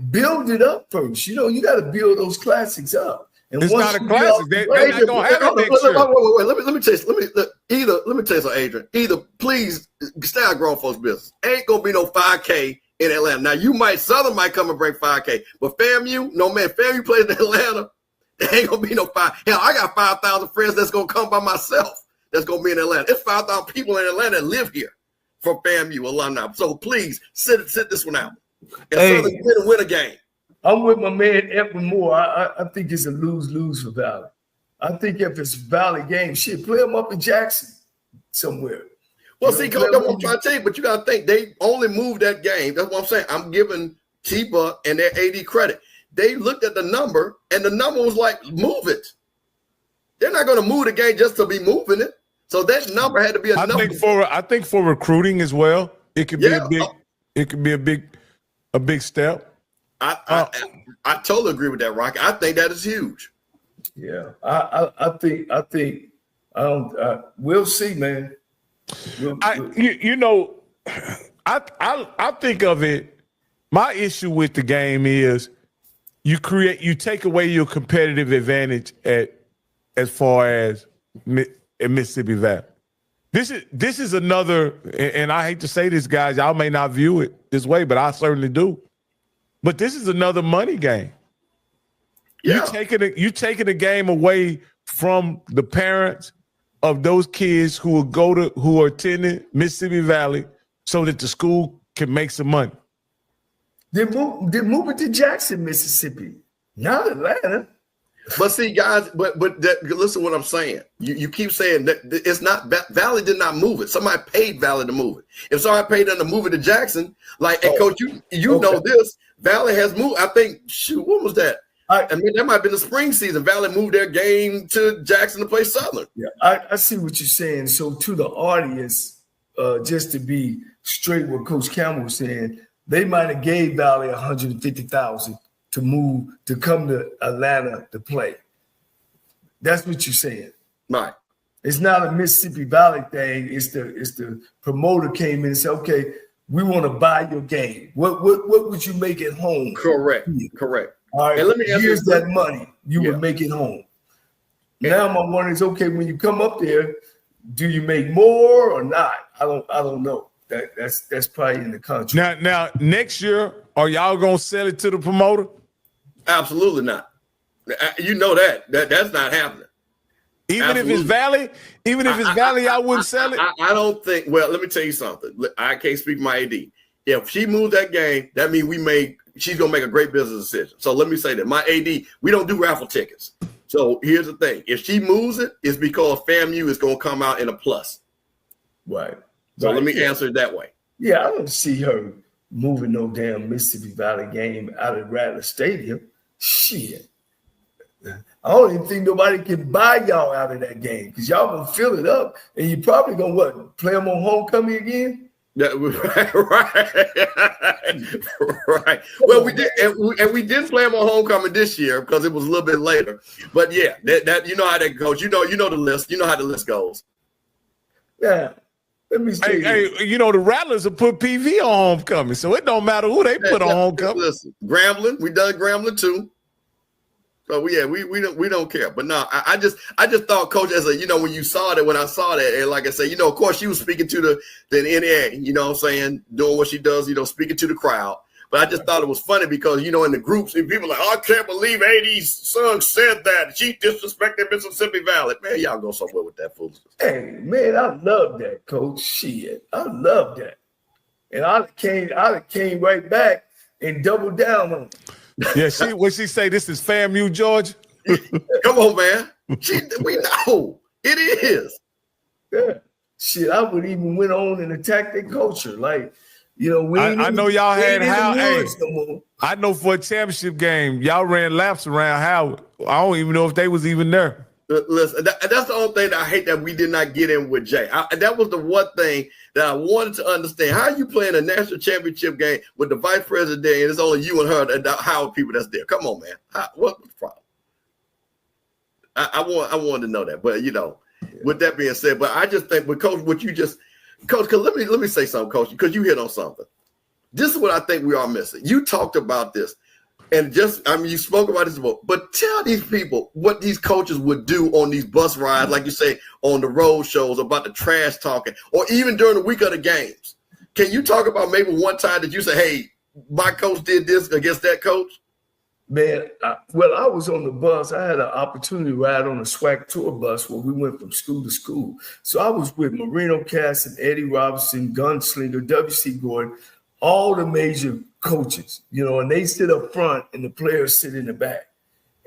Build it up first. You know, you got to build those classics up. And it's not a classic. They're not going to have it next year. Wait. Let me tell you. Let me tell you something, Adrian. Either please stay out of grown folks' business. Ain't gonna be no 5K in Atlanta. Now Southern might come and break 5K, but FAMU, no man, FAMU plays in Atlanta. There ain't gonna be no 5. Hell, I got 5,000 friends that's gonna come by myself. That's gonna be in Atlanta. It's 5,000 people in Atlanta that live here from FAMU alumni. So please sit this one out. And Southern win a game. I'm with my man Edwin Moore. I think it's a lose-lose for Valley. I think if it's a Valley game, play them up in Jackson somewhere. Well, see, Coach, that's what I'm trying to tell you, but you got to think they only moved that game. That's what I'm saying. I'm giving Chiba and their AD credit. They looked at the number, and the number was like, move it. They're not going to move the game just to be moving it. So that number had to be a number. I think for recruiting as well, it could be a big step. I totally agree with that, Rocky. I think that is huge. Yeah, I think we'll see, man. I think of it. My issue with the game is you take away your competitive advantage as far as at Mississippi Valley. This is another, and I hate to say this, guys. Y'all may not view it this way, but I certainly do. But this is another money game. Yeah. You taking a game away from the parents of those kids who are attending Mississippi Valley so that the school can make some money? They're moving to Jackson, Mississippi, not Atlanta. But see, guys, listen to what I'm saying. You keep saying that it's not Valley did not move it. Somebody paid Valley to move it. If somebody paid them to move it to Jackson, like, and Coach, you know this, Valley has moved. I think, what was that? I mean, that might have been the spring season. Valley moved their game to Jackson to play Southern. Yeah, I see what you're saying. So to the audience, just to be straight what Coach Campbell was saying, they might have gave Valley $150,000 to move to come to Atlanta to play. That's what you're saying. Right. It's not a Mississippi Valley thing. It's the promoter came in and said, okay, we want to buy your game. What would you make at home? Correct. Correct. All right, and let me here's that money. You would make it home. Now my wonder is, okay, when you come up there, do you make more or not? I don't know. That's probably in the contract. Now next year, are y'all gonna sell it to the promoter? Absolutely not. You know that's not happening. Even if it's Valley, I wouldn't sell it. I don't think. Well, let me tell you something. I can't speak for my AD. If she moves that game, that means she's gonna make a great business decision. So let me say that my AD, we don't do raffle tickets. So here's the thing: if she moves it, it's because FAMU is gonna come out in a plus. Right. So let me answer it that way. Yeah, I don't see her moving no damn Mississippi Valley game out of Rattler Stadium. Shit. I don't even think nobody can buy y'all out of that game because y'all gonna fill it up and you probably gonna play them on homecoming again? Right. Well, we did, and we did play them on homecoming this year because it was a little bit later. But yeah, that you know how that goes. You know the list. You know how the list goes. Yeah. Let me see. Hey, the Rattlers will put PV on homecoming, so it don't matter who they put on homecoming. Listen, Grambling, we done Grambling too. So yeah, we don't care. But no, I just thought, Coach, as a when you saw that, when I saw that, and like I said, of course she was speaking to the NA, what I'm saying, doing what she does, speaking to the crowd. But I just thought it was funny because in the groups, people like, I can't believe AD's son said that. She disrespected Mississippi Valley. Man, y'all go somewhere with that foolishness. Hey, man, I love that, Coach. Shit, I love that. And I came right back and doubled down on it. Yeah, what she say? This is FAMU, Georgia. Come on, man. We know it is. Yeah, shit. I would even went on and attack their culture. Like, I know y'all had Howard. Hey, I know for a championship game, y'all ran laps around Howard. I don't even know if they was even there. Listen, that's the only thing that I hate that we did not get in with Jay. That was the one thing that I wanted to understand. How are you playing a national championship game with the vice president there, and it's only you and her, and Howard people that's there? Come on, man. What's the problem? I wanted to know that, but with that being said, but I just think with Coach, Coach, let me say something, Coach, because you hit on something. This is what I think we are missing. You talked about this. And you spoke about this before, but tell these people what these coaches would do on these bus rides, like you say, on the road shows, about the trash talking, or even during the week of the games. Can you talk about maybe one time that you say, hey, my coach did this against that coach? Man, I was on the bus. I had an opportunity to ride on a SWAC tour bus where we went from school to school. So I was with Marino Cass, Eddie Robinson, Gunslinger, W.C. Gordon, all the major coaches, and they sit up front and the players sit in the back.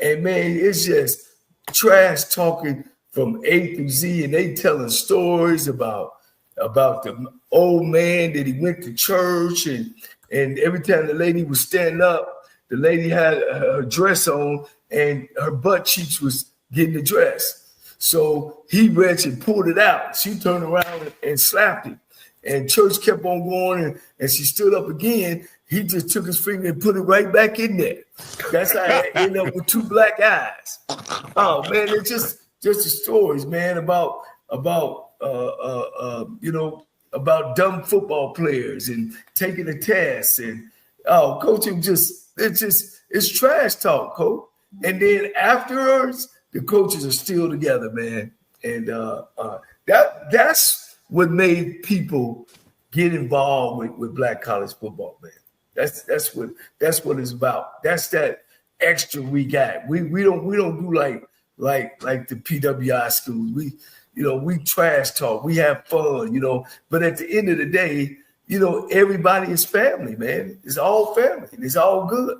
And man, it's just trash talking from A through Z, and they telling stories about the old man that he went to church, and every time the lady was standing up, the lady had her dress on and her butt cheeks was getting the dress. So he reached and pulled it out. She turned around and slapped him. And church kept on going, and she stood up again. He just took his finger and put it right back in there. That's how I ended up with two black eyes. Oh man, it's just the stories, man, about dumb football players and taking a test, and coaching it's trash talk, coach. And then afterwards, the coaches are still together, man. And that's what made people get involved with black college football, man. That's what it's about. That's that extra we got. We don't do like the PWI schools. we trash talk, we have fun, but at the end of the day, everybody is family, man. It's all family. It's all good.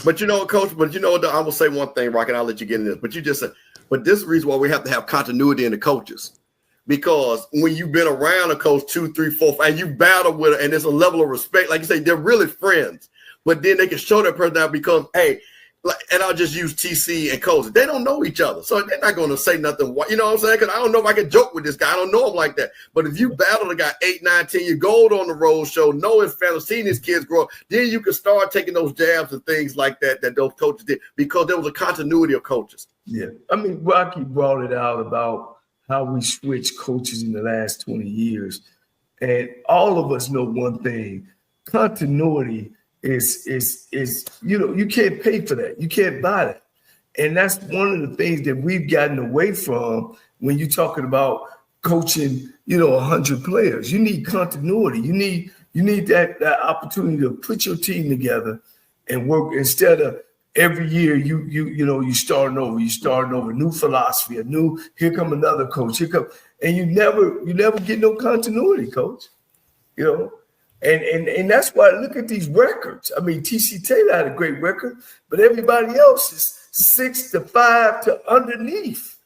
But Coach, I will say one thing, Rocky, and I'll let you get in this. But you just said, but this is the reason why we have to have continuity in the coaches. Because when you've been around a coach 2, 3, 4, 5, and you battle with it, and there's a level of respect, like you say, they're really friends. But then they can show their personality because, hey, and I'll just use TC and Coach. They don't know each other, so they're not going to say nothing. You know what I'm saying? Because I don't know if I can joke with this guy. I don't know him like that. But if you battle a guy 8, 9, 10 years old on the road show, know his family, seeing his kids grow up, then you can start taking those jabs and things like that those coaches did because there was a continuity of coaches. Yeah. I mean, Rocky brought it out about how we switched coaches in the last 20 years. And all of us know one thing, continuity is you can't pay for that. You can't buy that. And that's one of the things that we've gotten away from when you're talking about coaching, 100 players. You need continuity. You need that opportunity to put your team together and work instead of every year you starting over. You starting over, new philosophy, here come another coach. And you never get no continuity, coach. And that's why look at these records. I mean, TC Taylor had a great record, but everybody else is 6 to 5 to underneath.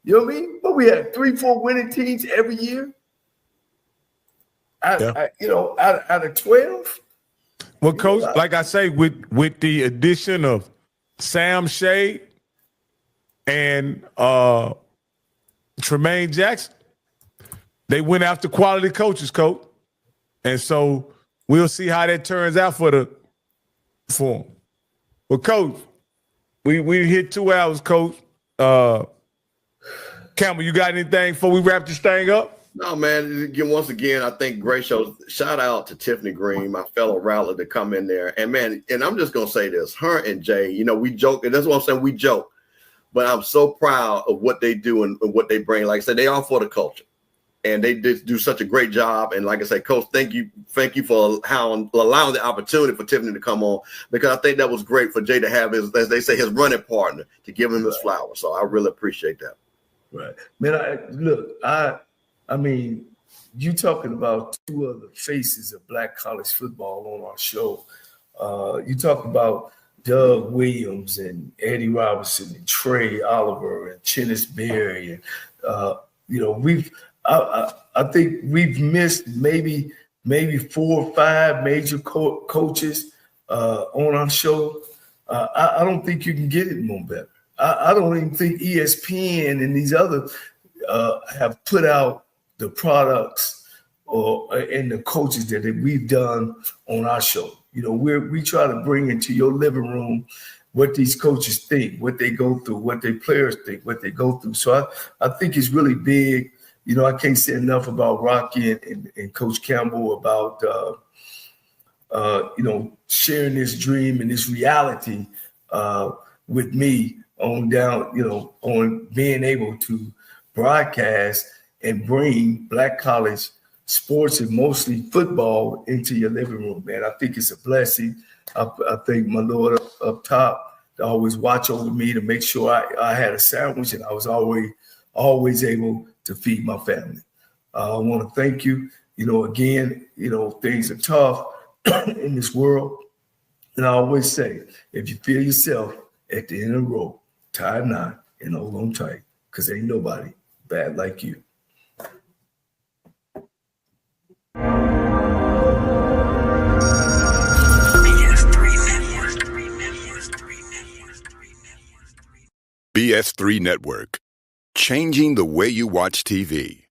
You know what I mean? But we had 3, 4 winning teams every year. Out of 12. Well, Coach, like I say, with the addition of Sam Shade and Tremaine Jackson, they went after quality coaches, Coach. And so we'll see how that turns out for them. Well, Coach, we hit 2 hours, Coach. Campbell, you got anything before we wrap this thing up? No, man. Once again, I think great show. Shout out to Tiffany Green, my fellow rattler, to come in there. And, man, and I'm just going to say this. Her and Jay, we joke. And that's what I'm saying. We joke. But I'm so proud of what they do and what they bring. Like I said, they are for the culture. And they did do such a great job. And like I said, Coach, thank you for allowing the opportunity for Tiffany to come on, because I think that was great for Jay to have his, as they say, his running partner to give him his flowers. So I really appreciate that. Right. Man, I mean, you talking about 2 of the faces of Black college football on our show. You talk about Doug Williams and Eddie Robinson and Trey Oliver and Chennis Berry. And, I think we've missed maybe 4 or 5 major coaches on our show. I don't think you can get it more better. I don't even think ESPN and these other have put out the products and the coaches that we've done on our show. We try to bring into your living room what these coaches think, what they go through, what their players think, what they go through. So I think it's really big. I can't say enough about Rocky and Coach Campbell about, sharing this dream and this reality with me on being able to broadcast and bring Black college sports and mostly football into your living room, man. I think it's a blessing. I think my Lord up top to always watch over me to make sure I had a sandwich and I was always able to feed my family. I want to thank you. Again, things are tough in this world. And I always say, if you feel yourself at the end of the rope, tie a knot and hold on tight, because ain't nobody bad like you. BS3 Network, changing the way you watch TV.